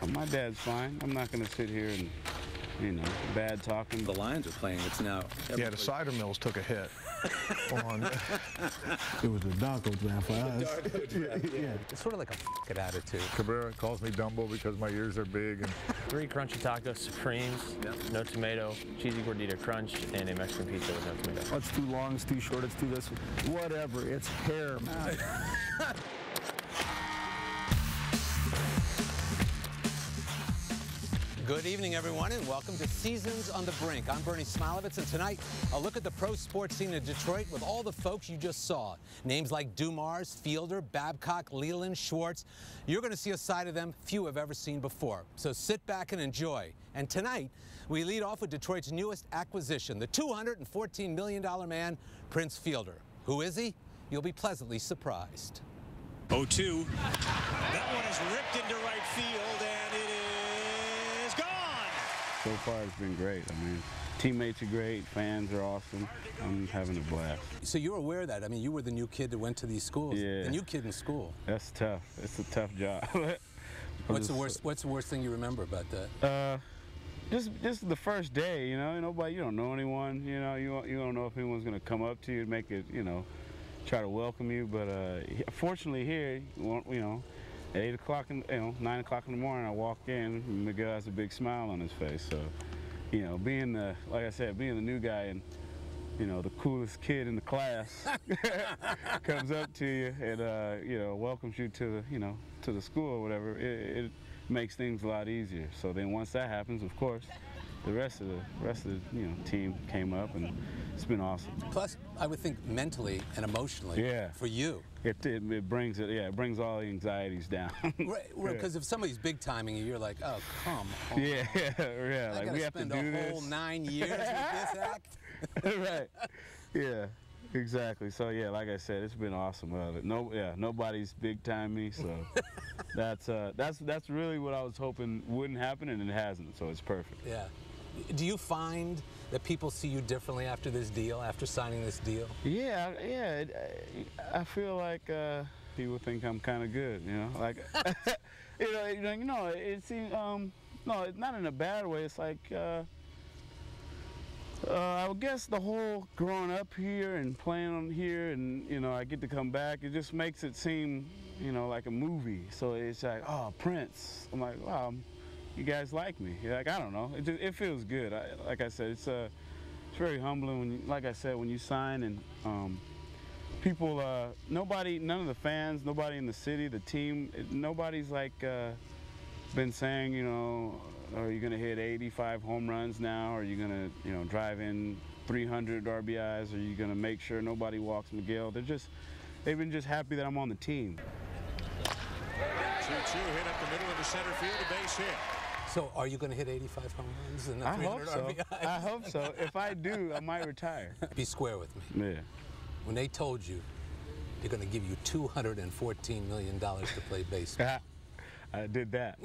My dad's fine. I'm not going to sit here and, bad talking. The Lions are playing. It's now. Yeah, the cider mills took a hit. It was the Darko draft for us. Yeah. It's sort of like a f***ing attitude. Cabrera calls me Dumbo because my ears are big. And 3 crunchy tacos, supremes, no tomato, cheesy gordita crunch, and a Mexican pizza with no tomato. Oh, it's too long, it's too short, it's too this. Whatever, it's hair, man. Good evening, everyone, and welcome to Seasons on the Brink. I'm Bernie Smilovitz, and tonight, a look at the pro sports scene in Detroit with all the folks you just saw. Names like Dumars, Fielder, Babcock, Leland, Schwartz. You're going to see a side of them few have ever seen before. So sit back and enjoy. And tonight, we lead off with Detroit's newest acquisition, the $214 million man, Prince Fielder. Who is he? You'll be pleasantly surprised. 0-2. That one is ripped into right field, and it is gone. So far, it's been great. I mean, teammates are great, fans are awesome. I'm having a blast. So you're aware of that. I mean, you were the new kid that went to these schools. Yeah. The new kid in school. That's tough. It's a tough job. What's the worst thing you remember about that? Just the first day, you don't know anyone, you don't know if anyone's going to come up to you and make it, try to welcome you. But fortunately here, at 8 o'clock, 9 o'clock in the morning, I walk in, and Miguel has a big smile on his face. So, being like I said, being the new guy and, the coolest kid in the class comes up to you and, welcomes you to the school or whatever, it makes things a lot easier. So then once that happens, of course, the rest of the team came up, and it's been awesome. Plus, I would think mentally and emotionally, for you. It brings it brings all the anxieties down. Right, because if somebody's big timing you, you're like, oh, come on. Yeah. Like we have to do a whole 9 years with this act. Right. Yeah. Exactly. So yeah, like I said, it's been awesome. Nobody's big time me, so that's really what I was hoping wouldn't happen, and it hasn't. So it's perfect. Yeah. Do you find that people see you differently after this deal, after signing this deal? Yeah. I feel like people think I'm kind of good. Like it seems no, it's not in a bad way. It's like. I guess the whole growing up here and playing on here, and I get to come back, it just makes it seem like a movie. So it's like, oh, Prince. I'm like, wow, you guys like me. Like, I don't know, it feels good. Like I said, it's very humbling when like I said, when you sign and people, none of the fans, nobody in the city, the team, nobody's like been saying, are you going to hit 85 home runs now? Are you going to, drive in 300 RBIs? Are you going to make sure nobody walks Miguel? They've been just happy that I'm on the team. 2-2 hit up the middle of the center field, a base hit. So are you going to hit 85 home runs and 300 I hope so. RBIs? I hope so. If I do, I might retire. Be square with me. Yeah. When they told you they're going to give you $214 million to play baseball. I did that.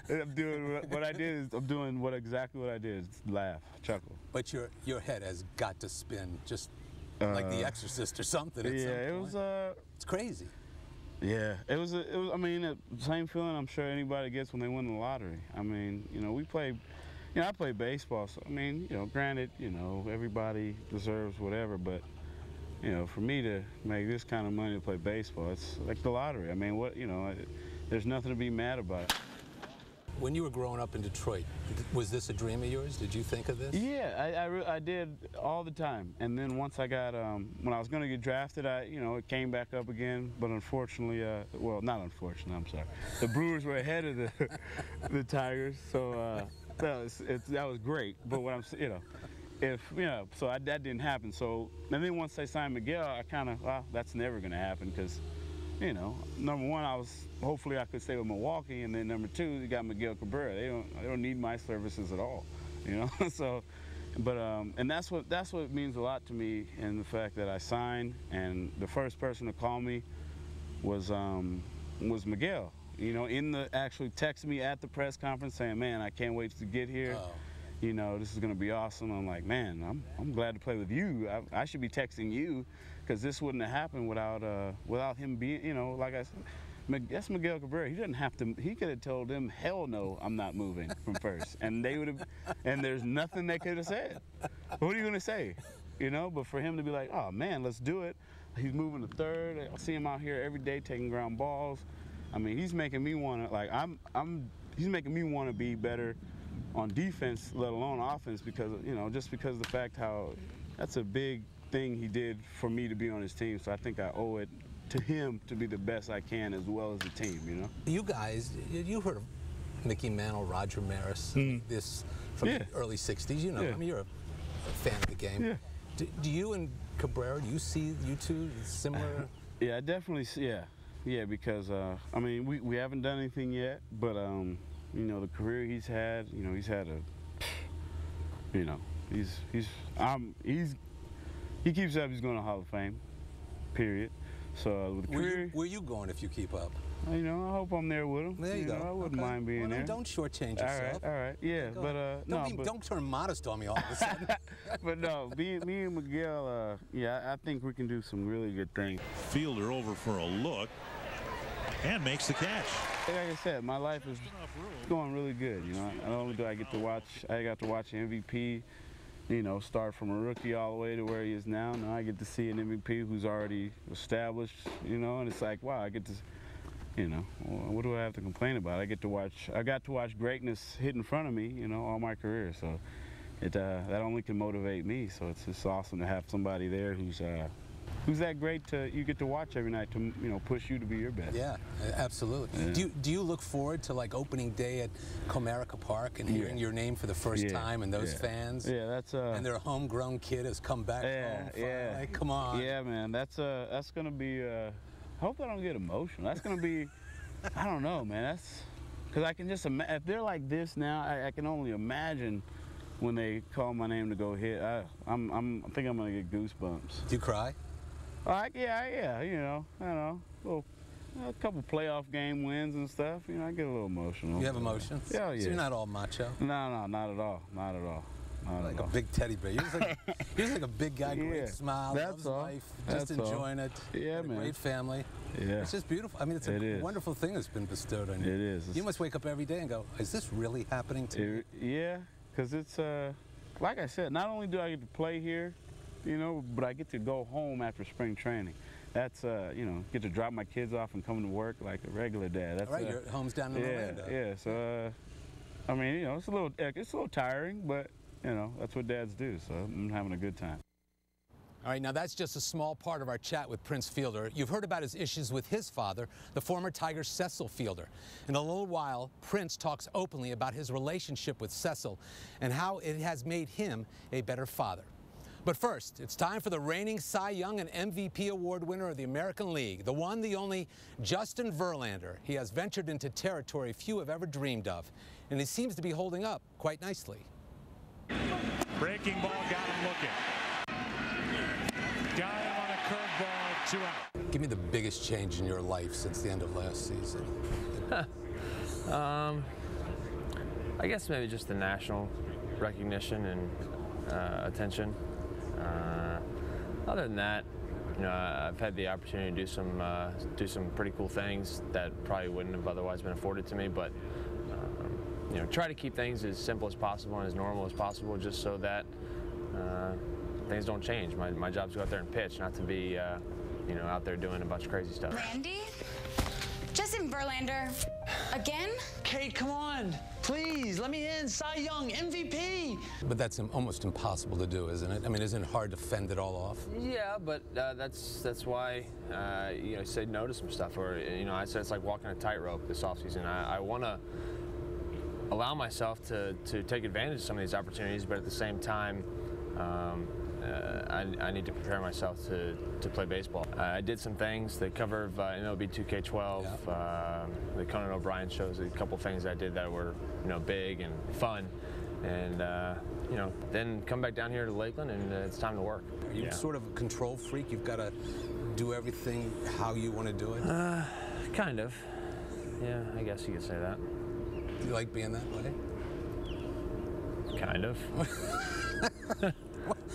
I'm doing what I did. I'm doing exactly what I did. Laugh, chuckle. But your head has got to spin just like The Exorcist or something. It was. It's crazy. Yeah, it was. I mean, the same feeling I'm sure anybody gets when they win the lottery. I mean, we play. I play baseball, so I mean, granted, everybody deserves whatever, but. For me to make this kind of money to play baseball, it's like the lottery. I mean, there's nothing to be mad about. When you were growing up in Detroit, was this a dream of yours? Did you think of this? Yeah, I did all the time. And then once I got, when I was going to get drafted, it came back up again. But unfortunately, well, not unfortunately, I'm sorry. The Brewers were ahead of the Tigers, so that was great. But what I'm, so that didn't happen. So, and then once they signed Miguel, I kind of, that's never going to happen because, number one, hopefully I could stay with Milwaukee, and then number two, you got Miguel Cabrera. They don't need my services at all, So, but and that's what means a lot to me, in the fact that I signed, and the first person to call me was Miguel. Actually texted me at the press conference saying, "Man, I can't wait to get here." Oh. This is going to be awesome. I'm like, man, I'm glad to play with you. I should be texting you, because this wouldn't have happened without him being, like I said, That's Miguel Cabrera. He doesn't have to. He could have told them, "Hell no, I'm not moving from first," and they would have. And there's nothing they could have said. What are you gonna say? You know. But for him to be like, "Oh man, let's do it." He's moving to third. I see him out here every day taking ground balls. I mean, he's making me want to He's making me want to be better on defense, let alone offense, because just because of the fact how that's a big thing he did for me to be on his team. So I think I owe it to him to be the best I can as well as the team. You guys, you heard of Mickey Mantle, Roger Maris, this from the early '60s. I mean, you're a fan of the game. Yeah. Do you and Cabrera, do you see you two similar? Yeah, I definitely see. Yeah, because I mean, we haven't done anything yet, but the career he's had, he's had he keeps up. He's going to Hall of Fame. Period. So with the career, where you going if you keep up? I hope I'm there with him. There you go. I wouldn't mind being there. Don't shortchange yourself. All right. Yeah, but don't turn modest on me all of a sudden. But no, me and Miguel, I think we can do some really good things. Fielder over for a look and makes the catch. Like I said, my life is going really good. Not only do I got to watch MVP, start from a rookie all the way to where he is now. Now I get to see an MVP who's already established, and it's like, wow, I get to, what do I have to complain about? I got to watch greatness hit in front of me, all my career. So that only can motivate me. So it's just awesome to have somebody there who's that great you get to watch every night to push you to be your best. Yeah, absolutely. Yeah. Do you look forward to like opening day at Comerica Park and hearing your name for the first time and those fans? Yeah, that's and their homegrown kid has come back home. Yeah, come on. Yeah, man, that's gonna be. I hope I don't get emotional. That's gonna be. I don't know, man. That's because I can just imagine if they're like this now. I can only imagine when they call my name to go hit. I think I'm gonna get goosebumps. Do you cry? Yeah, I don't know. A couple playoff game wins and stuff. I get a little emotional. You have emotions? Yeah. So you're not all macho? No, not at all. Not at all. Like a big teddy bear. You're just like a big guy, great smile, loves life, just enjoying it. Yeah, man. Great family. Yeah. It's just beautiful. I mean, it's a wonderful thing that's been bestowed on you. It is. You must wake up every day and go, is this really happening to me? Yeah, because it's, like I said, not only do I get to play here, but I get to go home after spring training. That's, get to drop my kids off and come to work like a regular dad. That's right, your home's down in Orlando. Yeah, so, I mean, it's a little tiring, but, that's what dads do, so I'm having a good time. All right, now that's just a small part of our chat with Prince Fielder. You've heard about his issues with his father, the former Tigers Cecil Fielder. In a little while, Prince talks openly about his relationship with Cecil and how it has made him a better father. But first, it's time for the reigning Cy Young and MVP award winner of the American League, the one, the only, Justin Verlander. He has ventured into territory few have ever dreamed of, and he seems to be holding up quite nicely. Breaking ball got him looking. Got him on a curveball, 2 out. Give me the biggest change in your life since the end of last season. I guess maybe just the national recognition and attention. Other than that, I've had the opportunity to do some pretty cool things that probably wouldn't have otherwise been afforded to me. But try to keep things as simple as possible and as normal as possible, just so that things don't change. My job is to go out there and pitch, not to be out there doing a bunch of crazy stuff. Randy? Justin Verlander, again? Kate, come on. Please, let me in. Cy Young, MVP. But that's almost impossible to do, isn't it? I mean, isn't it hard to fend it all off? Yeah, but that's why I said no to some stuff. Or I said it's like walking a tightrope this offseason. I want to allow myself to take advantage of some of these opportunities, but at the same time, I need to prepare myself to play baseball. I did some things, the cover of MLB 2K12, the Conan O'Brien shows, a couple things I did that were big and fun, and then come back down here to Lakeland, and it's time to work. Are you sort of a control freak? You've got to do everything how you want to do it? Kind of. Yeah, I guess you could say that. Do you like being that way? Kind of.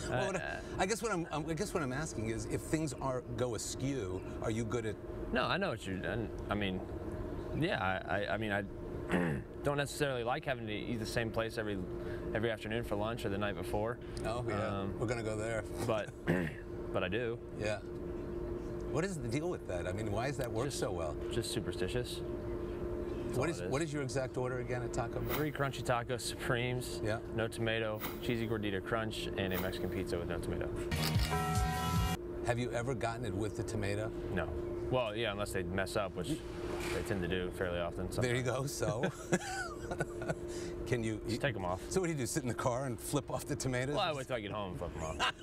Well, I guess what I'm asking is, if things go askew, are you good at No, I know what you're doing. I mean, yeah, I mean, I don't necessarily like having to eat the same place every afternoon for lunch or the night before. Oh, yeah. We're going to go there. But I do. Yeah. What is the deal with that? I mean, why does that work so well? Just superstitious. What is your exact order again at Taco Bell? 3 crunchy tacos, supremes, yeah, no tomato, cheesy gordita crunch, and a Mexican pizza with no tomato. Have you ever gotten it with the tomato? No. Well, yeah, unless they mess up, which they tend to do fairly often. Sometimes. There you go. So, can you just take them off? So what do you do? Sit in the car and flip off the tomatoes? Well, I wait till I get home and flip them off.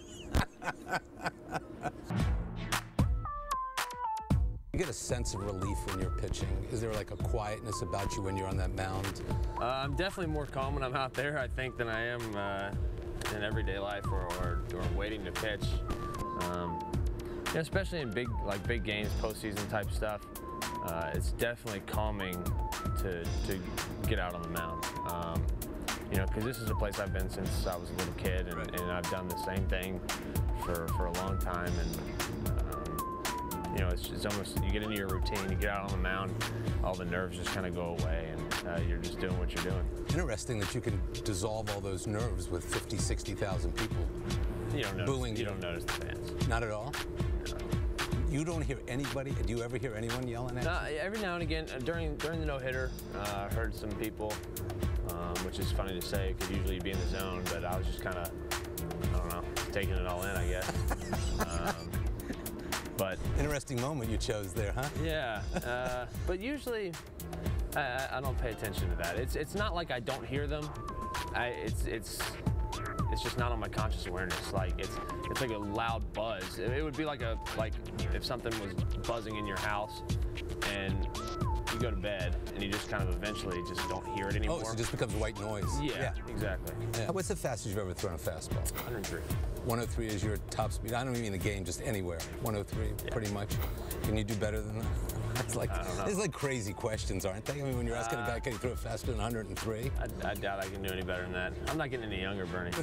You get a sense of relief when you're pitching. Is there like a quietness about you when you're on that mound? I'm definitely more calm when I'm out there, I think, than I am in everyday life or waiting to pitch. Especially in big games, postseason type stuff. It's definitely calming to get out on the mound. Because this is a place I've been since I was a little kid, and I've done the same thing for a long time. And it's almost, you get into your routine, you get out on the mound, all the nerves just kind of go away, and you're just doing what you're doing. Interesting that you can dissolve all those nerves with 50, 60,000 people booing you. You don't notice the fans. Not at all? No. You don't hear anybody? Do you ever hear anyone yelling at you? Every now and again, during the no-hitter, I heard some people, which is funny to say because usually you'd be in the zone, but I was just kind of, I don't know, taking it all in, I guess. But interesting moment you chose there, huh? Yeah, but usually I don't pay attention to that. It's not like I don't hear them. It's just not on my conscious awareness. Like it's like a loud buzz. It would be like if something was buzzing in your house and you go to bed and you just kind of eventually just don't hear it anymore. Oh, so it just becomes white noise. Yeah, exactly. Yeah. What's the fastest you've ever thrown a fastball? 103. 103 is your top speed. I don't mean the game, just anywhere. 103, yeah. Pretty much. Can you do better than that? It's like, these are like crazy questions, aren't they? I mean, when you're asking a guy, can he throw it faster than 103? I doubt I can do any better than that. I'm not getting any younger, Bernie. Do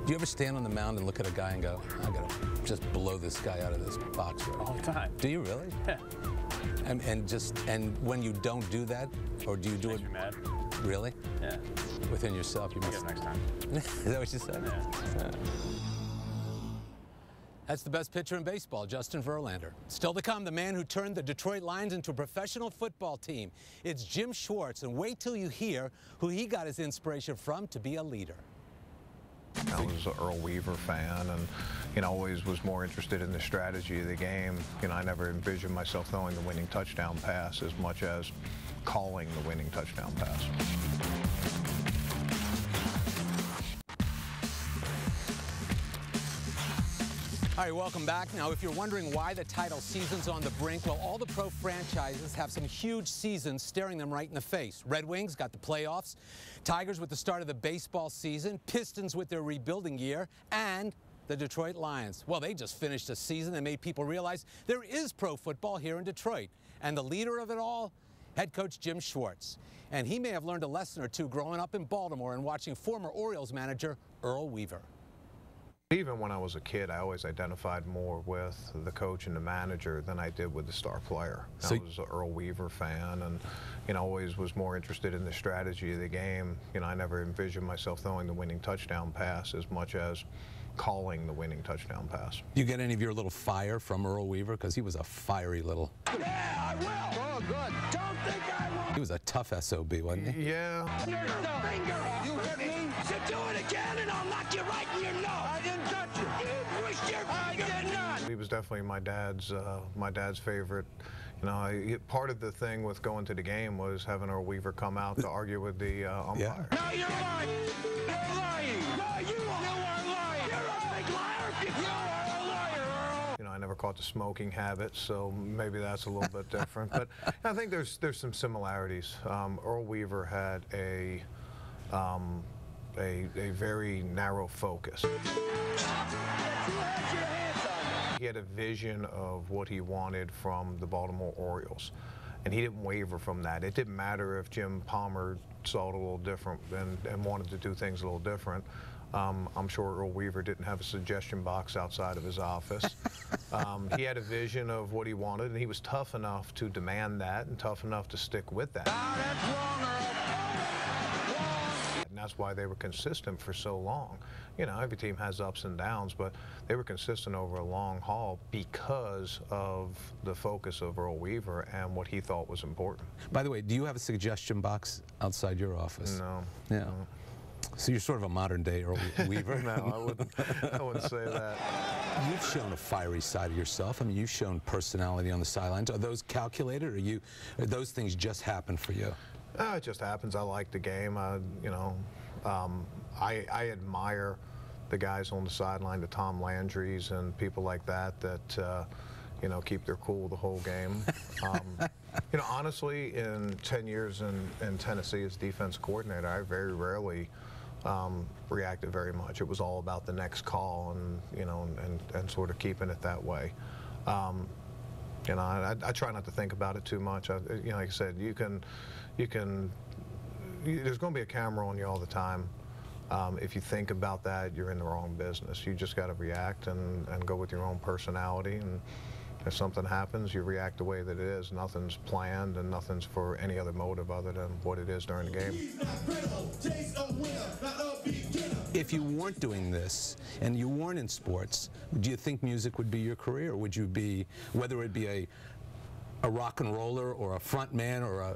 you ever stand on the mound and look at a guy and go, I gotta just blow this guy out of this box right? All the time. Do you really? Yeah. And when you don't do that, or do you do it? Makes me mad. Really? Yeah. Within yourself, you must. Next time. Is that what you said? Yeah. That's the best pitcher in baseball, Justin Verlander. Still to come, the man who turned the Detroit Lions into a professional football team. It's Jim Schwartz, and wait till you hear who he got his inspiration from to be a leader. I was an Earl Weaver fan, and always was more interested in the strategy of the game. I never envisioned myself throwing the winning touchdown pass as much as calling the winning touchdown pass. All right, welcome back. Now, if you're wondering why the title season's on the brink, well, all the pro franchises have some huge seasons staring them right in the face. Red Wings got the playoffs, Tigers with the start of the baseball season, Pistons with their rebuilding year, and the Detroit Lions. Well, they just finished a season that made people realize there is pro football here in Detroit. And the leader of it all, head coach Jim Schwartz. And he may have learned a lesson or two growing up in Baltimore and watching former Orioles manager Earl Weaver. Even when I was a kid, I always identified more with the coach and the manager than I did with the star player. I was an Earl Weaver fan, and always was more interested in the strategy of the game. I never envisioned myself throwing the winning touchdown pass as much as calling the winning touchdown pass. Do you get any of your little fire from Earl Weaver? Because he was a fiery little... Yeah, I will! Oh, good. Don't think I will! He was a tough SOB, wasn't he? Yeah. You hit me? So do it again and I'll knock you right in your nose! I didn't touch you! You pushed your... I did not! He was definitely my dad's favorite. Part of the thing with going to the game was having Earl Weaver come out to argue with the umpire. Yeah. No, you're lying! You're lying! No, you are lying! You're a big liar! You are a liar, Earl! I never caught the smoking habit, so maybe that's a little bit different. But I think there's some similarities. Earl Weaver had a very narrow focus. He had a vision of what he wanted from the Baltimore Orioles, and he didn't waver from that. It didn't matter if Jim Palmer saw it a little different and wanted to do things a little different. I'm sure Earl Weaver didn't have a suggestion box outside of his office. He had a vision of what he wanted, and he was tough enough to demand that and tough enough to stick with that. And that's why they were consistent for so long. You know, every team has ups and downs, but they were consistent over a long haul because of the focus of Earl Weaver and what he thought was important. By the way, do you have a suggestion box outside your office? No. Yeah. No. So you're sort of a modern-day Earl Weaver? No, I wouldn't say that. You've shown a fiery side of yourself. I mean, you've shown personality on the sidelines. Are those calculated, or those things just happen for you? It just happens. I like the game. You know, I admire the guys on the sideline, the Tom Landrys and people like that, you know, keep their cool the whole game. You know, honestly, in 10 years in Tennessee as defense coordinator, I very rarely reacted very much. It was all about the next call, and you know, and sort of keeping it that way. You know, I try not to think about it too much. You know, like I said, there's going to be a camera on you all the time. If you think about that, you're in the wrong business. You just got to react and go with your own personality. And if something happens, you react the way that it is. Nothing's planned, and nothing's for any other motive other than what it is during the game. If you weren't doing this and you weren't in sports, do you think music would be your career? Or would you be, whether it be a rock and roller or a front man or a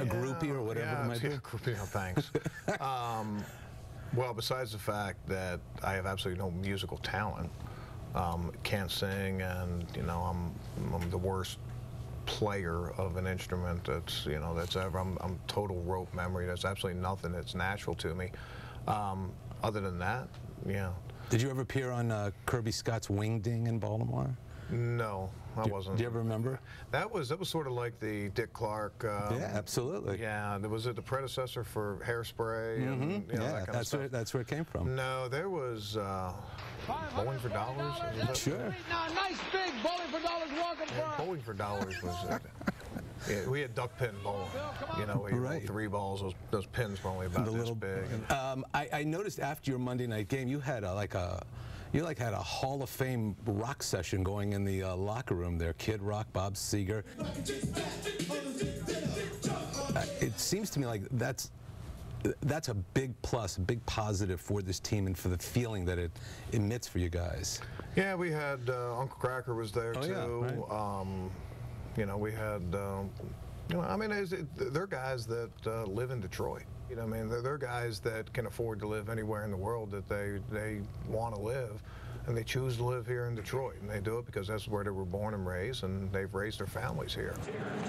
groupie or whatever it might be? Yeah, groupie, no thanks. Well, besides the fact that I have absolutely no musical talent, can't sing, and you know, I'm the worst player of an instrument that's ever. I'm total rote memory. There's absolutely nothing that's natural to me. Other than that, yeah. Did you ever appear on Kirby Scott's Wing Ding in Baltimore? No, I wasn't. Do you ever remember? That was sort of like the Dick Clark. Yeah, absolutely. Yeah, was it the predecessor for Hairspray? Mm-hmm. And, you know, yeah, that kind of stuff? That's where it came from. No, there was Bowling for Dollars. Sure. Now, nice big Bowling for Dollars welcome for. Bowling for Dollars was. Yeah, we had duck pin bowling. You know, we right. had 3 balls. Those pins were only about this big. I noticed after your Monday night game, you had you had a Hall of Fame rock session going in the locker room there. Kid Rock, Bob Seger. It seems to me like that's a big plus, a big positive for this team and for the feeling that it emits for you guys. Yeah, we had Uncle Cracker was there too. Yeah, right. You know, we had, you know, I mean, they're guys that live in Detroit. You know, I mean, they're guys that can afford to live anywhere in the world that they want to live, and they choose to live here in Detroit, and they do it because that's where they were born and raised, and they've raised their families here.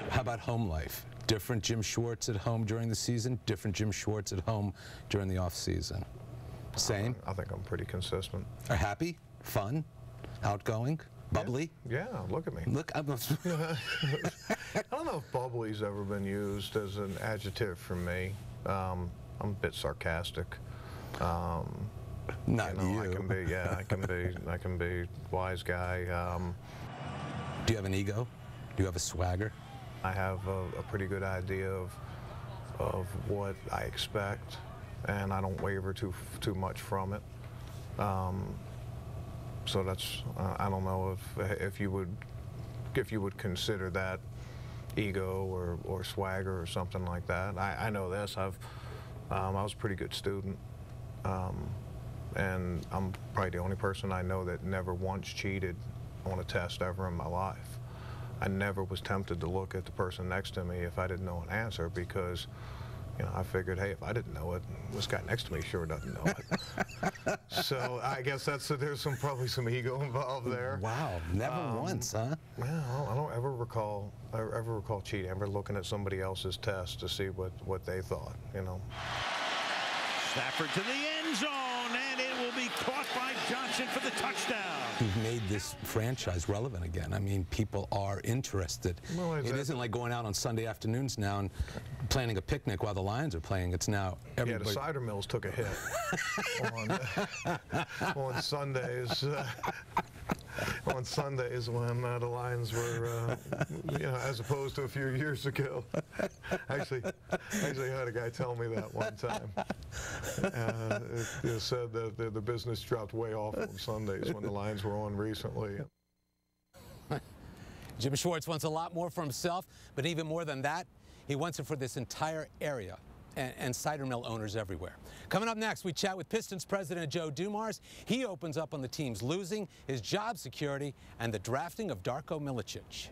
How about home life? Different Jim Schwartz at home during the season, different Jim Schwartz at home during the off season. Same? I think I'm pretty consistent. Are happy, fun, outgoing? Bubbly? Yeah, look at me. Look, I don't know if bubbly's ever been used as an adjective for me. I'm a bit sarcastic. Not you. Know, you. I can be wise guy. Do you have an ego? Do you have a swagger? I have a pretty good idea of what I expect, and I don't waver too much from it. So that's I don't know if you would consider that ego or swagger or something like that. I know this. I was a pretty good student, and I'm probably the only person I know that never once cheated on a test ever in my life. I never was tempted to look at the person next to me if I didn't know an answer, because you know, I figured, hey, if I didn't know it, this guy next to me sure doesn't know it. So I guess there's probably some ego involved there. Wow, never once, huh? Well, I don't ever recall cheating, ever looking at somebody else's test to see what they thought, you know. Stafford to the end zone, and it will be caught by Johnson for the touchdown. You've made this franchise relevant again. I mean, people are interested. Well, it isn't like going out on Sunday afternoons now and planning a picnic while the Lions are playing. It's now everybody. Yeah, the cider mills took a hit on Sundays. on Sundays when the Lions were, as opposed to a few years ago. Actually, I had a guy tell me that one time. It said that the business dropped way off on Sundays when the Lions were on recently. Jim Schwartz wants a lot more for himself, but even more than that, he wants it for this entire area and cider mill owners everywhere. Coming up next, we chat with Pistons president Joe Dumars. He opens up on the team's losing, his job security, and the drafting of Darko Milicic.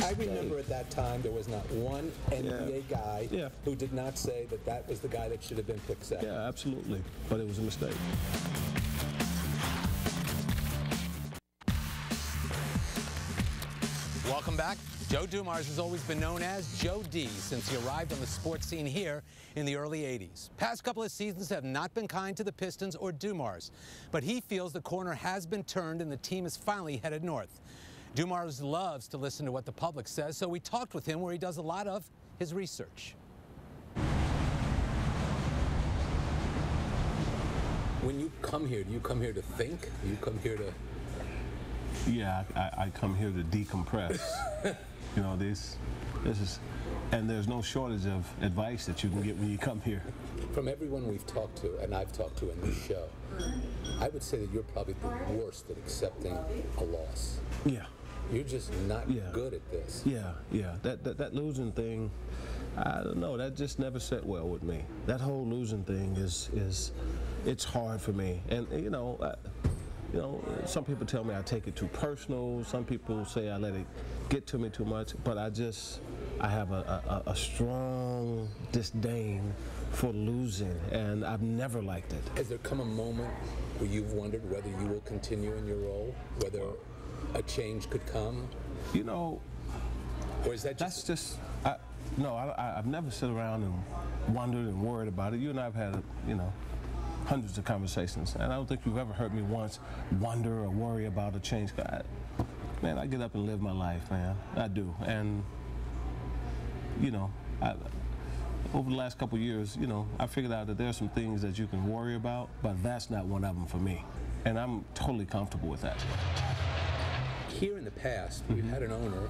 I remember at that time there was not one NBA guy who did not say that that was the guy that should have been picked second. Yeah, absolutely. But it was a mistake. Welcome back. Joe Dumars has always been known as Joe D since he arrived on the sports scene here in the early 80s. Past couple of seasons have not been kind to the Pistons or Dumars, but he feels the corner has been turned and the team is finally headed north. Dumars loves to listen to what the public says, so we talked with him where he does a lot of his research. When you come here, do you come here to think? Do you come here to... Yeah, I come here to decompress. You know, this is, and there's no shortage of advice that you can get when you come here. From everyone we've talked to, and I've talked to in this show, I would say that you're probably the worst at accepting a loss. Yeah. You're just not good at this. Yeah. That losing thing, I don't know, that just never set well with me. That whole losing thing it's hard for me. And you know, some people tell me I take it too personal. Some people say I let it get to me too much. But I have a strong disdain for losing, and I've never liked it. Has there come a moment where you've wondered whether you will continue in your role, whether a change could come? You know, or is that just... That's just... I've never sat around and wondered and worried about it. You and I have had, hundreds of conversations, and I don't think you've ever heard me once wonder or worry about a change. Man, I get up and live my life, man. I do. And, over the last couple of years, I figured out that there are some things that you can worry about, but that's not one of them for me. And I'm totally comfortable with that. Here in the past, we've had an owner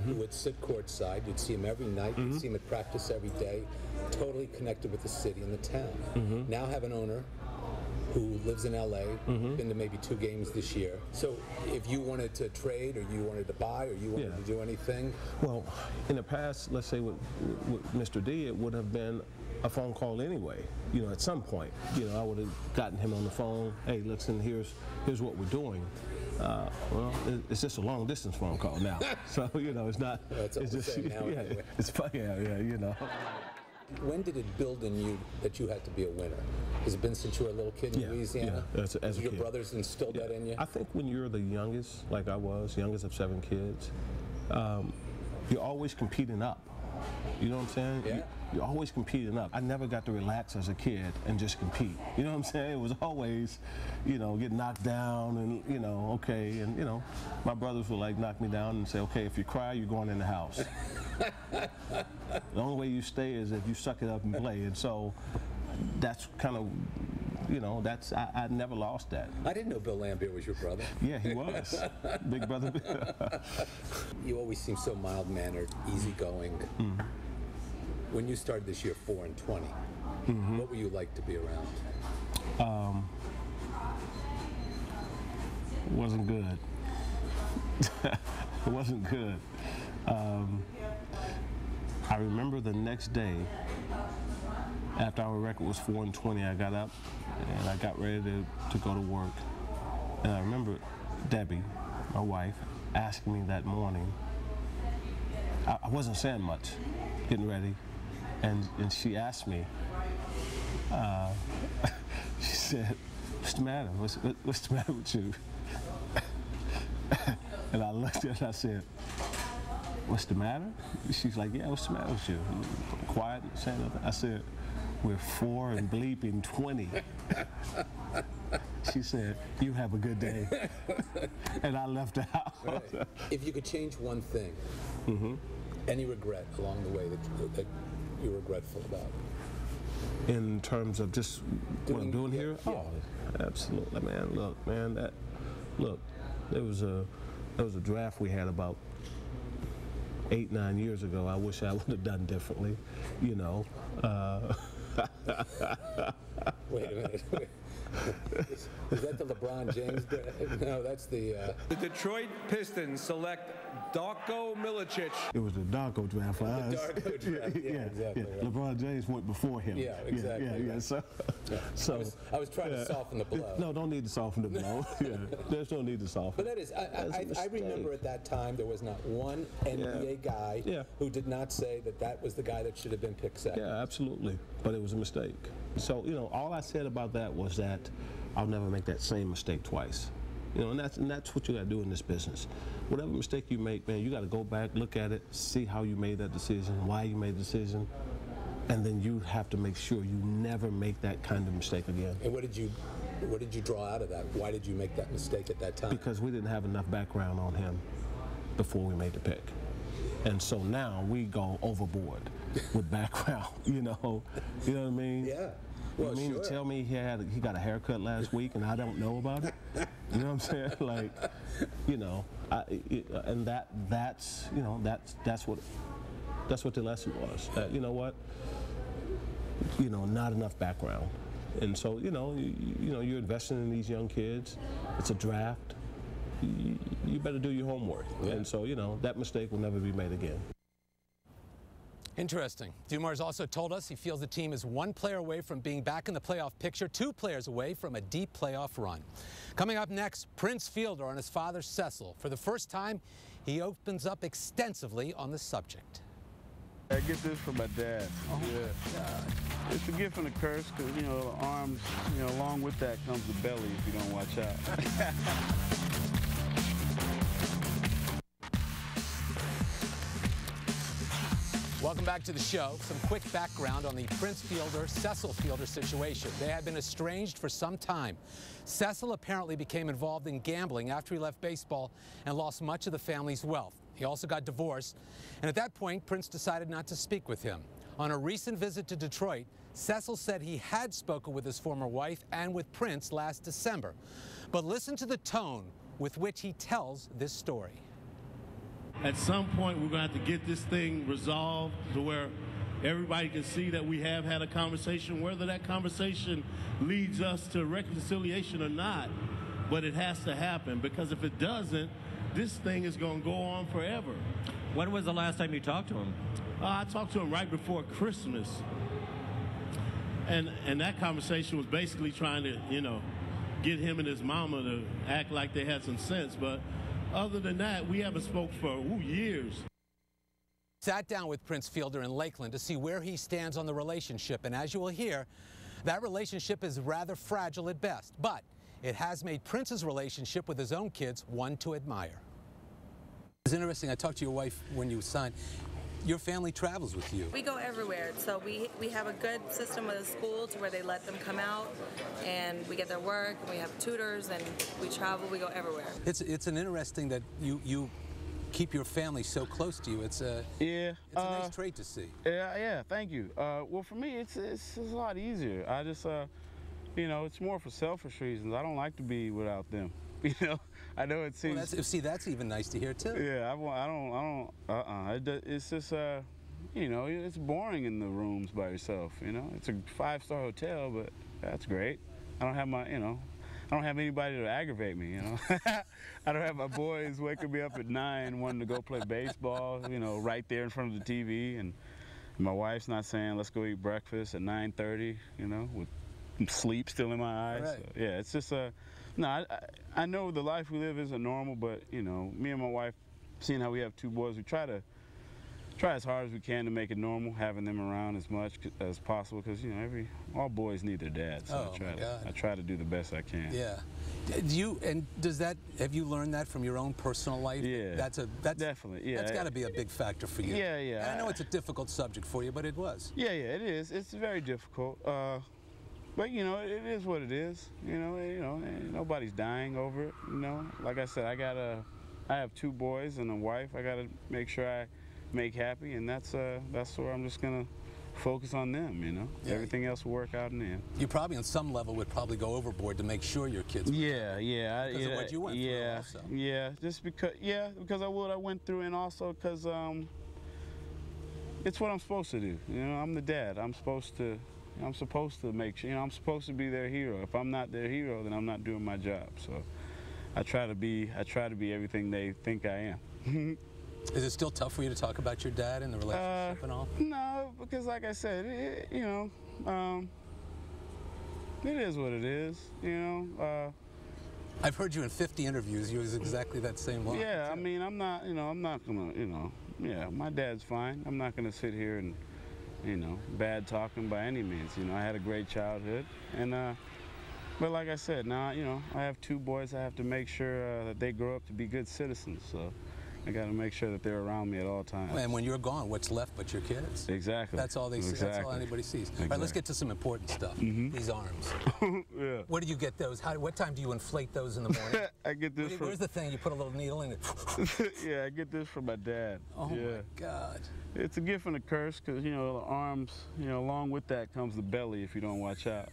who would sit courtside. You'd see him every night. You'd see him at practice every day, totally connected with the city and the town. Now have an owner who lives in L.A., been to maybe 2 games this year. So if you wanted to trade or you wanted to buy or you wanted to do anything? Well, in the past, let's say with Mr. D, it would have been a phone call anyway. At some point, I would have gotten him on the phone. Hey, listen, here's what we're doing. Well, it's just a long distance phone call now. So, it's not, it's just, anyway. It's funny, When did it build in you that you had to be a winner? Has it been since you were a little kid in Louisiana? Yeah, as a your kid. brothers instilled that in you? I think when you're the youngest, like I was, youngest of 7 kids, you're always competing up. You know what I'm saying? Yeah. You're always competing up. I never got to relax as a kid and just compete. You know what I'm saying? It was always, get knocked down and, okay. And, my brothers would like knock me down and say, okay, if you cry, you're going in the house. The only way you stay is if you suck it up and play. And so that's kind of, I never lost that. I didn't know Bill Lambier was your brother. Yeah, he was. Big brother Bill. You always seem so mild-mannered, easygoing. When you started this year 4-20, what were you like to be around? It wasn't good. It wasn't good. I remember the next day, after our record was 4-20, I got up and I got ready to go to work. And I remember Debbie, my wife, asking me that morning. I wasn't saying much, getting ready. And she asked me, she said, what's the matter? What's the matter with you? And I looked at her and I said, what's the matter? She's like, yeah, what's the matter with you? Quiet, saying nothing. I said, we're 4-20. She said, you have a good day. And I left the house. Right. If you could change one thing, any regret along the way that you're regretful about? In terms of just what I'm doing here? Yeah. Oh, absolutely, man. Look, man, look, There was a draft we had about 8, 9 years ago. I wish I would have done differently, you know. Wait a minute. Is that the LeBron James draft? No, that's the... The Detroit Pistons select Darko Milicic. It was the Darko draft for us. The Darko draft, yeah, exactly. Yeah. Right. LeBron James went before him. Yeah, exactly. Yeah. So, I was trying to soften the blow. No, don't need to soften the blow. Yeah, there's no need to soften. But that is, I remember at that time there was not one NBA guy who did not say that that was the guy that should have been picked second. Yeah, absolutely. But it was a mistake. So, you know, all I said about that was that I'll never make that same mistake twice. You know, and that's what you got to do in this business. Whatever mistake you make, man, you got to go back, look at it, see how you made that decision, why you made the decision, and then you have to make sure you never make that kind of mistake again. And what did you draw out of that? Why did you make that mistake at that time? Because we didn't have enough background on him before we made the pick. And so now we go overboard with background, you know what I mean? Yeah. Well, you mean sure. to tell me he got a haircut last week and I don't know about it? You know what I'm saying? Like, you know, and that's what the lesson was. That, you know what? You know, not enough background, and so you know you're investing in these young kids. It's a draft. You better do your homework, and so you know that mistake will never be made again. Interesting. Dumars also told us he feels the team is one player away from being back in the playoff picture, 2 players away from a deep playoff run. Coming up next, Prince Fielder on his father Cecil. For the first time, he opens up extensively on the subject. I get this from my dad. It's a gift and a curse because, you know, the arms, you know, along with that comes the belly if you don't watch out. Welcome back to the show. Some quick background on the Prince Fielder, Cecil Fielder situation. They had been estranged for some time. Cecil apparently became involved in gambling after he left baseball and lost much of the family's wealth. He also got divorced, and at that point, Prince decided not to speak with him. On a recent visit to Detroit, Cecil said he had spoken with his former wife and with Prince last December. But listen to the tone with which he tells this story. At some point, we're going to have to get this thing resolved to where everybody can see that we have had a conversation, whether that conversation leads us to reconciliation or not. But it has to happen, because if it doesn't, this thing is going to go on forever. When was the last time you talked to him? I talked to him right before Christmas. And that conversation was basically trying to, you know, get him and his mama to act like they had some sense. But other than that, we haven't spoken for years. Sat down with Prince Fielder in Lakeland to see where he stands on the relationship. And as you will hear, that relationship is rather fragile at best. But it has made Prince's relationship with his own kids one to admire. It's interesting. I talked to your wife when you signed. Your family travels with you. We go everywhere, so we have a good system with the school to where they let them come out, and we get their work, and we have tutors, and we travel, we go everywhere. It's an interesting that you keep your family so close to you. It's a nice trait to see. Yeah, thank you. Well, for me, it's a lot easier. I just, you know, it's more for selfish reasons. I don't like to be without them. You know, I know it seems. Well, that's even nice to hear too. Yeah, I don't. It's just, you know, it's boring in the rooms by yourself. You know, it's a 5-star hotel, but that's great. I don't have I don't have anybody to aggravate me. You know, I don't have my boys waking me up at 9 wanting to go play baseball. You know, right there in front of the TV, and my wife's not saying let's go eat breakfast at 9:30. You know, with sleep still in my eyes. Right. So, yeah, it's just no, I know the life we live isn't normal, but, you know, me and my wife, seeing how we have 2 boys, we try as hard as we can to make it normal, having them around as much as possible, because, you know, all boys need their dad, so I try to do the best I can. Yeah. Have you learned that from your own personal life? Yeah. That's definitely, yeah. That's got to be a big factor for you. Yeah. And I know it's a difficult subject for you, but it was. Yeah, it is. It's very difficult. But, you know, it is what it is. You know, nobody's dying over it. You know, like I said, I have 2 boys and a wife. I got to make sure I make happy, and that's where I'm just gonna focus on them, you know. Yeah. Everything else will work out in the end. You probably, on some level, would probably go overboard to make sure your kids. Yeah. Because of what you went through. Also. Just because. Yeah, because of what I went through, and also because it's what I'm supposed to do. You know, I'm the dad. I'm supposed to make sure. You know, I'm supposed to be their hero. If I'm not their hero, then I'm not doing my job. So, I try to be everything they think I am. Is it still tough for you to talk about your dad and the relationship and all? No, because like I said, it is what it is, you know. I've heard you in 50 interviews use exactly that same line. Yeah, too. I mean, I'm not gonna, yeah, my dad's fine. I'm not gonna sit here and, bad talking by any means. You know, I had a great childhood, and but like I said, now, I have 2 boys. I have to make sure that they grow up to be good citizens. So I got to make sure that they're around me at all times. And when you're gone, what's left but your kids? Exactly. That's all they see. That's all anybody sees. Exactly. All right, let's get to some important stuff. These arms. Yeah. Where do you get those? What time do you inflate those in the morning? I get this from... Where's the thing? You put a little needle in it. Yeah, I get this from my dad. Oh, yeah. my God. It's a gift and a curse because, the arms, along with that comes the belly if you don't watch out.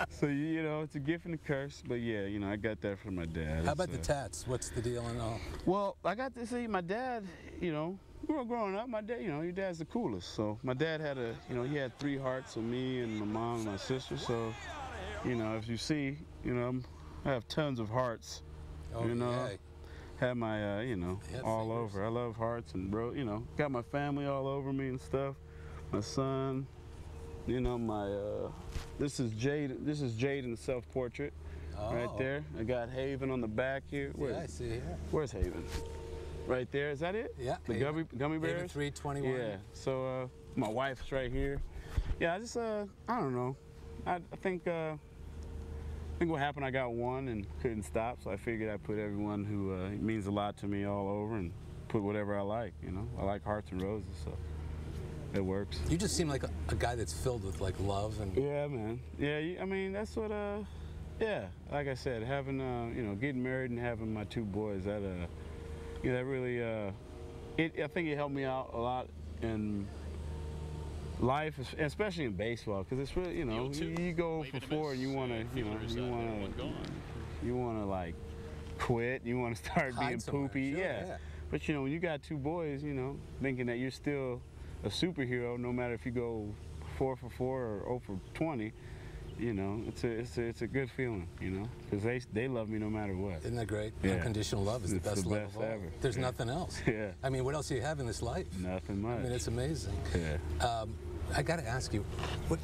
So, it's a gift and a curse. But, yeah, I got that from my dad. How about the tats? What's the deal and all? Well, I got to see my dad, growing up, my dad, your dad's the coolest. So my dad had he had 3 hearts of me and my mom and my sister. So, if you see, I have tons of hearts, Yeah. Have my, all over. I love hearts and got my family all over me and stuff. My son, this is Jade. This is Jade in the self-portrait, right there. I got Haven on the back here. I see here. Where's Haven? Right there. Is that it? Yeah. The gummy bears. Haven 321. Yeah. So my wife's right here. Yeah. I just I don't know. I think what happened, I got one and couldn't stop, so I figured I'd put everyone who means a lot to me all over and put whatever I like, I like hearts and roses, so it works. You just seem like a guy that's filled with, love and... Yeah, man. Yeah, I mean, that's what, yeah, like I said, having, getting married and having my 2 boys, that, that really, I think it helped me out a lot in life, especially in baseball, because it's really, you go for 4 and you want to like quit, you want to start being poopy, sure, yeah. But when you got 2 boys, thinking that you're still a superhero, no matter if you go 4 for 4 or 0 for 20, it's a good feeling, because they love me no matter what. Isn't that great? Yeah. Unconditional love is the best love of all. Ever. There's nothing else. Yeah. I mean, what else do you have in this life? Nothing much. I mean, it's amazing. Yeah. I got to ask you, what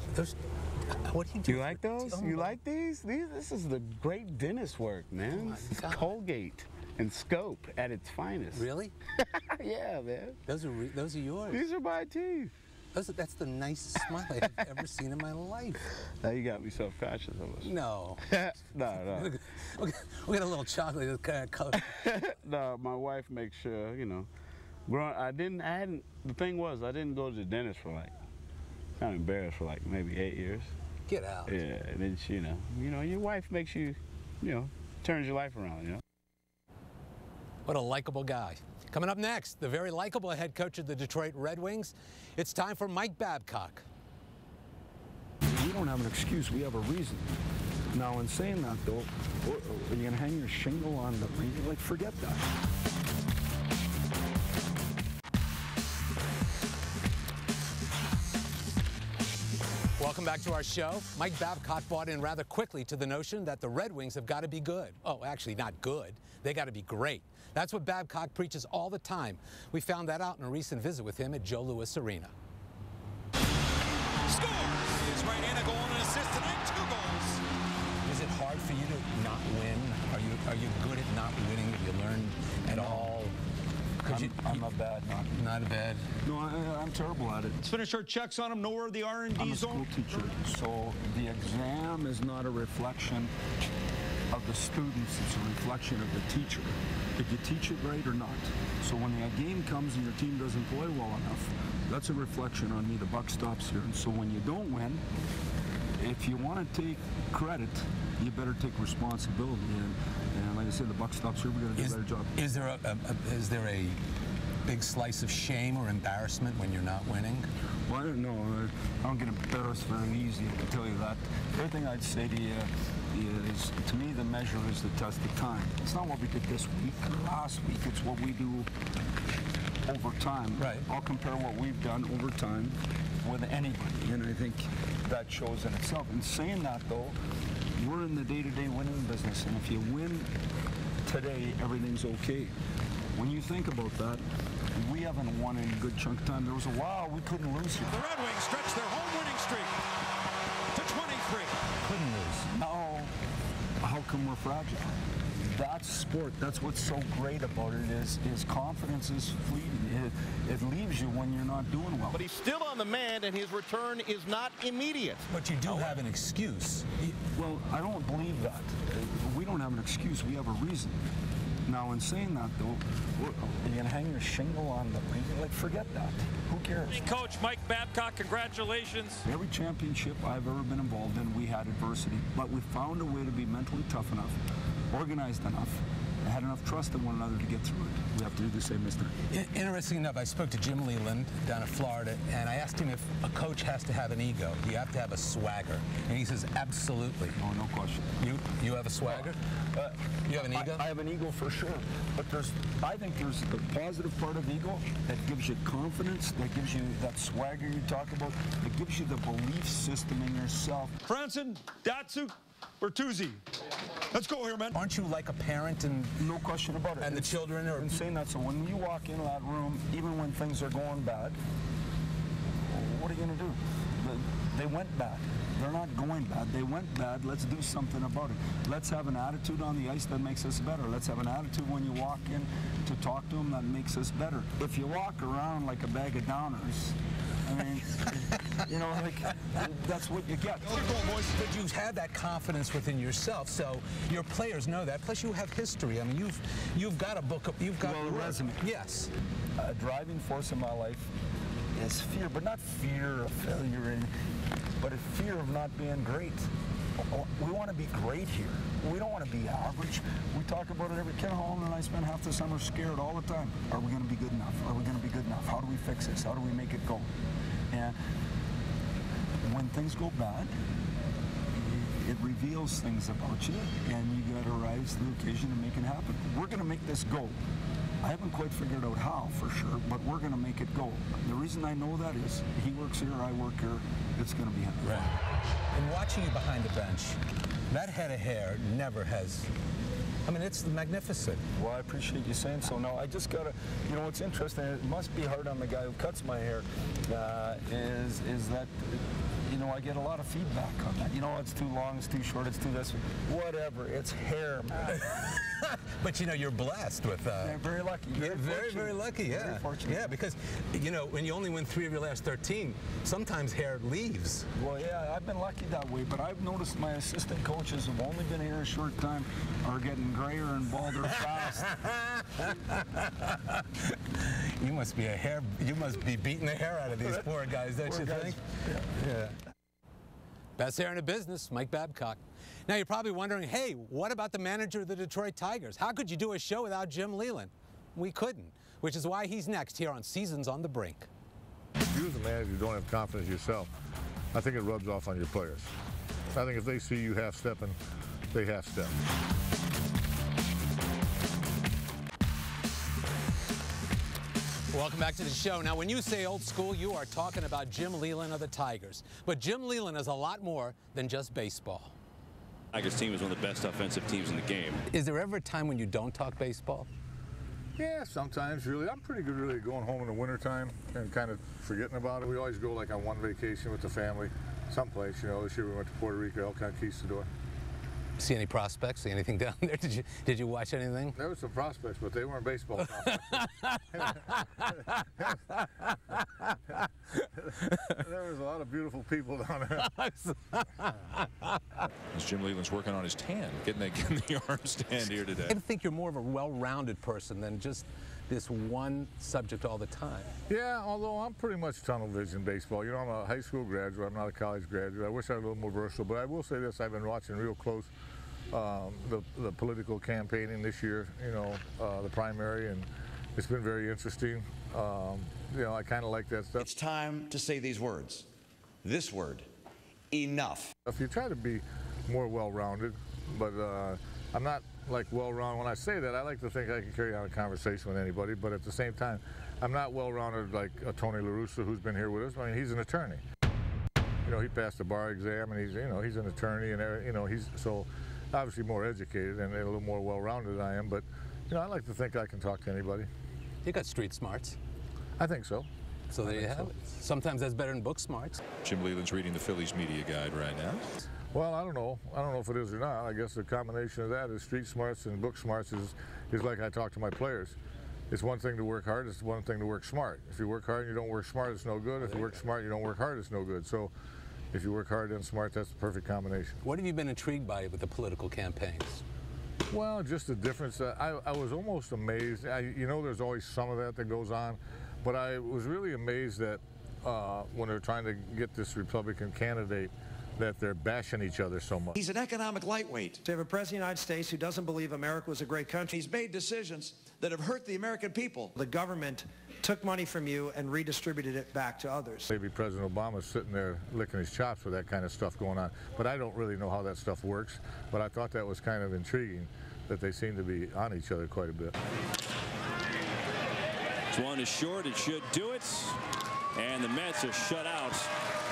do you do? You like those? You like these? This is the great dentist work, man. This is Colgate and Scope at its finest. Really? Yeah, man. Those are yours. These are my teeth. That's the nicest smile I've ever seen in my life. Now you got me self-conscious of us. No. No. We got a little chocolate kind of color. No, my wife makes sure, the thing was, I didn't go to the dentist for kind of embarrassed for maybe 8 years. Get out. Yeah, and then she, your wife makes you, turns your life around, What a likable guy. Coming up next, the very likable head coach of the Detroit Red Wings. It's time for Mike Babcock. We don't have an excuse, we have a reason. Now, in saying that, though, are you going to hang your shingle on the, forget that. Welcome back to our show. Mike Babcock bought in rather quickly to the notion that the Red Wings have got to be good. Oh, actually, not good. They got to be great. That's what Babcock preaches all the time. We found that out in a recent visit with him at Joe Louis Arena. Scores! His right hand, a goal and an assist tonight, 2 goals. Is it hard for you to not win? Are you good at not winning? Have you learned at all? I'm not bad. Not bad. No, I'm terrible at it. Let's finish our checks on him. Nowhere the R&D zone. I'm a school teacher, so the exam is not a reflection of the students. It's a reflection of the teacher. Did you teach it right or not? So when the game comes and your team doesn't play well enough, that's a reflection on me. The buck stops here. And so when you don't win, if you want to take credit, you better take responsibility. And like I said, the buck stops here. We got to do a better job. Is there a big slice of shame or embarrassment when you're not winning? Well, I don't get embarrassed very easy, I can tell you that. Everything I'd say to you is, to me, the measure is the test of time. It's not what we did this week or last week, it's what we do over time. Right. I'll compare what we've done over time with anybody, and I think that shows in itself. In saying that, though, we're in the day-to-day winning business, and if you win today, everything's okay. When you think about that, we haven't won in a good chunk of time. There was a while we couldn't lose here. The Red Wings stretch their home winning streak to 23. Couldn't lose. Now, how come we're fragile? That's sport. That's what's so great about it is confidence is fleeting. It leaves you when you're not doing well. But he's still on the mend, and his return is not immediate. But you do have an excuse. Well, I don't believe that. We don't have an excuse. We have a reason. Now, in saying that, though, you're going to hang your shingle on the ring? Like, forget that. Who cares? Coach Mike Babcock, congratulations. Every championship I've ever been involved in, we had adversity. But we found a way to be mentally tough enough, organized enough, and had enough trust in one another to get through it. We have to do the same this time. Interesting enough, I spoke to Jim Leland down in Florida, and I asked him if a coach has to have an ego. Do you have to have a swagger? And he says, absolutely. Oh, no question. You have a swagger? You have an ego? I have an ego for sure. But I think there's the positive part of ego that gives you confidence, that gives you that swagger you talk about, that gives you the belief system in yourself. Franson, Datsyuk, Bertuzzi. Let's go here, man. Aren't you like a parent and no question about it? And the children are saying that. So when you walk into that room, even when things are going bad, what are you going to do? They went bad. They're not going bad. They went bad. Let's do something about it. Let's have an attitude on the ice that makes us better. Let's have an attitude when you walk in to talk to them that makes us better. If you walk around like a bag of downers, I mean, you know, like, that's what you get. But you have that confidence within yourself, so your players know that. Plus, you have history. I mean, you've got a book. You've got a resume. Yes. A driving force in my life is fear, but not fear of failure, but a fear of not being great. We want to be great here. We don't want to be average. We talk about it every Ken Holland and I spend half the summer scared all the time. Are we going to be good enough? Are we going to be good enough? How do we fix this? How do we make it go? And when things go bad, it reveals things about you, and you got to rise to the occasion to make it happen. We're going to make this go. I haven't quite figured out how, for sure, but we're going to make it go. The reason I know that is he works here, I work here. It's going to be happening. Right. And watching you behind the bench, that head of hair never has. I mean, it's magnificent. Well, I appreciate you saying so. No, I just gotta, you know, what's interesting, it must be hard on the guy who cuts my hair, is that, you know, I get a lot of feedback on that. You know, it's too long, it's too short, it's too this, whatever, it's hair, man. But, you know, you're blessed with... You're very lucky. You're very, very lucky, yeah. Very fortunate. Yeah, because, you know, when you only win 3 of your last 13, sometimes hair leaves. Well, yeah, I've been lucky that way, but I've noticed my assistant coaches who've only been here a short time are getting grayer and balder fast. You must be beating the hair out of these poor guys, don't you think? Yeah. Best hair in the business, Mike Babcock. Now you're probably wondering, hey, what about the manager of the Detroit Tigers? How could you do a show without Jim Leland? We couldn't, which is why he's next here on Seasons on the Brink. If you as a manager don't have confidence yourself, I think it rubs off on your players. I think if they see you half-stepping, they half-step. Welcome back to the show. Now, when you say old school, you are talking about Jim Leland of the Tigers. But Jim Leland is a lot more than just baseball. Tigers team is one of the best offensive teams in the game. Is there ever a time when you don't talk baseball? Yeah, sometimes, really. I'm pretty good, really, going home in the wintertime and kind of forgetting about it. We always go, like, on one vacation with the family, someplace. You know, this year we went to Puerto Rico, El Conquistador. See any prospects? See anything down there? Did you watch anything? There were some prospects, but they weren't baseball prospects. There was a lot of beautiful people down there. As Jim Leland's working on his tan, getting the arm stand here today. I think you're more of a well-rounded person than just this one subject all the time. Yeah, although I'm pretty much tunnel vision baseball. You know, I'm a high school graduate. I'm not a college graduate. I wish I was a little more versatile, but I will say this. I've been watching real close the political campaigning this year, you know, the primary, and it's been very interesting. you know, I kind of like that stuff. It's time to say these words. This word, enough. If you try to be more well-rounded, but I'm not like well-rounded. When I say that, I like to think I can carry on a conversation with anybody, but at the same time, I'm not well-rounded like Tony La Russa, who's been here with us. I mean, he's an attorney. You know, he passed the bar exam, and he's an attorney, and he's so obviously more educated and a little more well-rounded than I am. But I like to think I can talk to anybody. You got street smarts. I think so. So there you have it. Sometimes that's better than book smarts. Jim Leland's reading the Phillies media guide right now. Well, I don't know. I don't know if it is or not. I guess the combination of that is street smarts and book smarts is like I talk to my players. It's one thing to work hard. It's one thing to work smart. If you work hard and you don't work smart, it's no good. If you work smart and you don't work hard, it's no good. So if you work hard and smart, that's the perfect combination. What have you been intrigued by with the political campaigns? Well, just the difference. I was almost amazed. There's always some of that goes on, but I was really amazed that when they're trying to get this Republican candidate, that they're bashing each other so much. He's an economic lightweight. To have a president of the United States who doesn't believe America was a great country. He's made decisions that have hurt the American people. The government took money from you and redistributed it back to others. Maybe President Obama's sitting there licking his chops with that kind of stuff going on, but I don't really know how that stuff works, but I thought that was kind of intriguing that they seem to be on each other quite a bit. This one is short, it should do it, and the Mets are shut out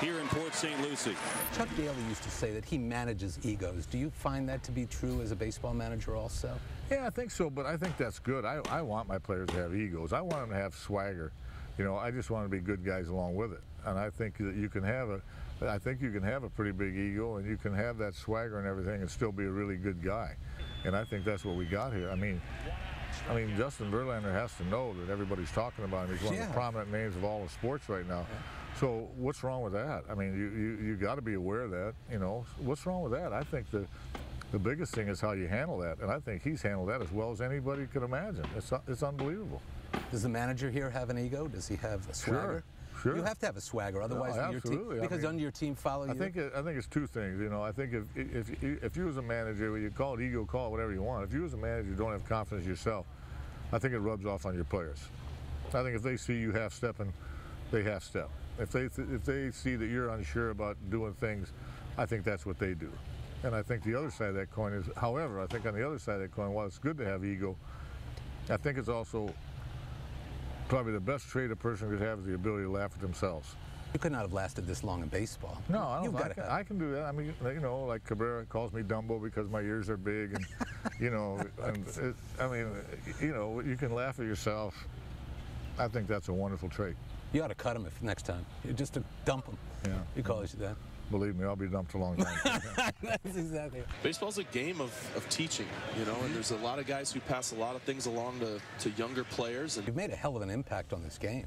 here in Port St. Lucie. Chuck Daly used to say that he manages egos. Do you find that to be true as a baseball manager also? Yeah, I think so, but I think that's good. I want my players to have egos. I want them to have swagger. I just want to be good guys along with it. And I think that you can have a pretty big ego, and you can have that swagger and everything and still be a really good guy. And I think that's what we got here. I mean, Justin Verlander has to know that everybody's talking about him. He's one of the prominent names of all of sports right now. So what's wrong with that? I mean, you got to be aware of that. What's wrong with that? I think the biggest thing is how you handle that, and I think he's handled that as well as anybody could imagine. It's unbelievable. Does the manager here have an ego? Does he have a swagger? Sure. You have to have a swagger, otherwise absolutely. Under your team follow you. I think it's two things. I think if you as a manager, you call it ego, call it whatever you want. If you as a manager don't have confidence in yourself, I think it rubs off on your players. I think if they see you half-stepping, they half-step. If they see that you're unsure about doing things, I think that's what they do. And I think the other side of that coin is, however, I think on the other side of that coin, while it's good to have ego, I think it's also probably the best trait a person could have is the ability to laugh at themselves. You could not have lasted this long in baseball. No, I don't. I can do that. I mean, like Cabrera calls me Dumbo because my ears are big, and you can laugh at yourself. I think that's a wonderful trait. You ought to cut him next time. Just to dump him. Yeah. He calls you that. Believe me, I'll be dumped a long time. That's exactly it. Baseball's a game of teaching, and there's a lot of guys who pass a lot of things along to younger players. And you've made a hell of an impact on this game.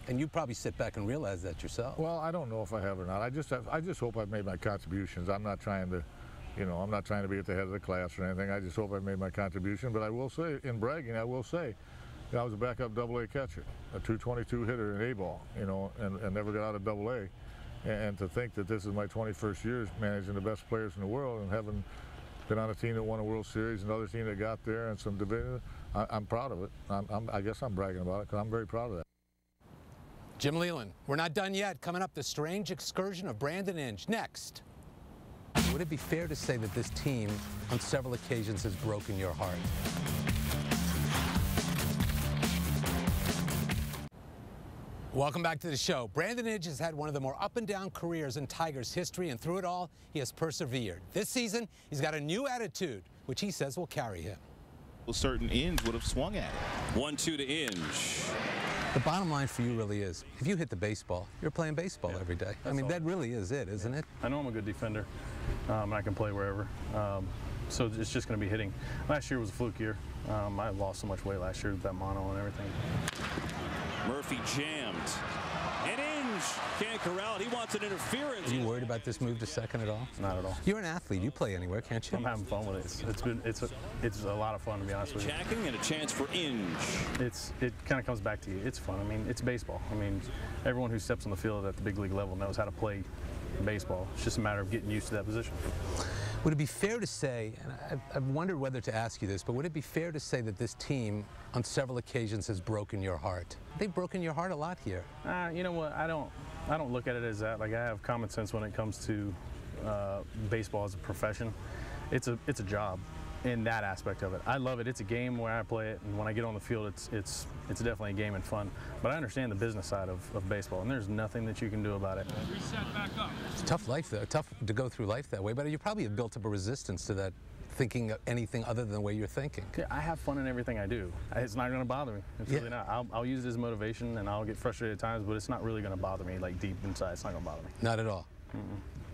And you probably sit back and realize that yourself. Well, I don't know if I have or not. I just hope I've made my contributions. I'm not trying to, I'm not trying to be at the head of the class or anything. I just hope I've made my contribution. But I will say, in bragging, I will say, I was a backup AA catcher, a 222 hitter in A-ball, and never got out of AA. And to think that this is my 21st year managing the best players in the world and having been on a team that won a World Series, another team that got there, and some division, I'm proud of it. I guess I'm bragging about it because I'm very proud of that. Jim Leland, we're not done yet. Coming up, the strange excursion of Brandon Inge. Next. Would it be fair to say that this team, on several occasions, has broken your heart? Welcome back to the show. Brandon Inge has had one of the more up-and-down careers in Tigers history, and through it all, he has persevered. This season, he's got a new attitude, which he says will carry him. A certain Inge would have swung at it. 1-2 to Inge. The bottom line for you really is, if you hit the baseball, you're playing baseball every day. I mean, that really is it, isn't it? I know I'm a good defender, and I can play wherever. So it's just going to be hitting. Last year was a fluke year. I lost so much weight last year with that mono and everything. Murphy jammed. And Inge can't corral it. He wants an interference. Are you worried about this move to second at all? Not at all. You're an athlete. You play anywhere, can't you? I'm having fun with it. It's a lot of fun, to be honest with you. Jacking and a chance for Inge. It kind of comes back to you. It's fun. I mean, it's baseball. I mean, everyone who steps on the field at the big league level knows how to play baseball. It's just a matter of getting used to that position. Would it be fair to say, and I've wondered whether to ask you this, but would it be fair to say that this team on several occasions has broken your heart? They've broken your heart a lot here. You know what, I don't look at it as that. Like, I have common sense when it comes to baseball as a profession. It's a job in that aspect of it. I love it. It's a game where I play it, and when I get on the field, it's definitely a game and fun. But I understand the business side of baseball, and there's nothing that you can do about it. Reset back up. It's a tough life, though. Tough to go through life that way, but you probably have built up a resistance to that, thinking of anything other than the way you're thinking. Yeah, I have fun in everything I do. It's not going to bother me. It's really not. I'll use it as motivation, and I'll get frustrated at times, but it's not really going to bother me, like, deep inside. It's not going to bother me. Not at all?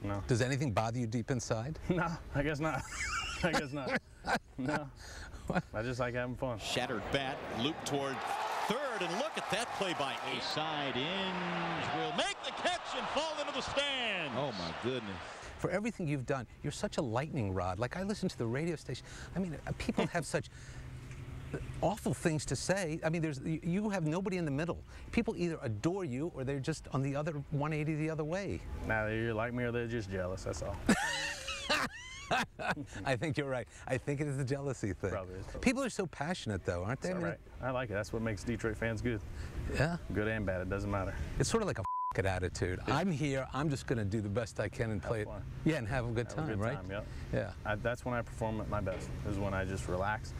No. Does anything bother you deep inside? No, I guess not. I guess not. No. I just like having fun. Shattered bat, loop toward third, and look at that play by A. Side in, will make the catch and fall into the stand. Oh my goodness. For everything you've done, you're such a lightning rod. Like, I listen to the radio station. I mean, people have such awful things to say. I mean, you have nobody in the middle. People either adore you or they're just on the other 180 the other way. Now, you're like me or they're just jealous, that's all. I think you're right. I think it is the jealousy thing. Probably is. People are so passionate, though, aren't they? That's right. I like it. That's what makes Detroit fans good. Yeah? Good and bad. It doesn't matter. It's sort of like a f*** attitude. Yeah. I'm here. I'm just going to do the best I can and play it. Yeah, and have a good time, right? Yeah. That's when I perform at my best. Is when I just relax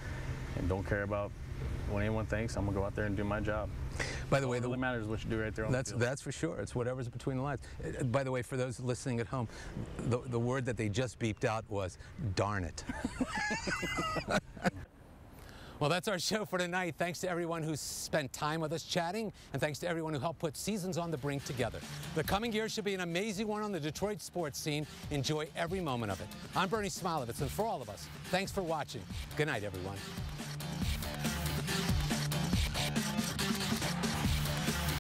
and don't care about what anyone thinks. I'm going to go out there and do my job. By the way, what really matters is what you do right there on the field. That's for sure. It's whatever's between the lines. By the way, for those listening at home, the word that they just beeped out was "darn it." Well, that's our show for tonight. Thanks to everyone who spent time with us chatting, and thanks to everyone who helped put Seasons on the Brink together. The coming year should be an amazing one on the Detroit sports scene. Enjoy every moment of it. I'm Bernie Smilovitz, and for all of us, thanks for watching. Good night, everyone.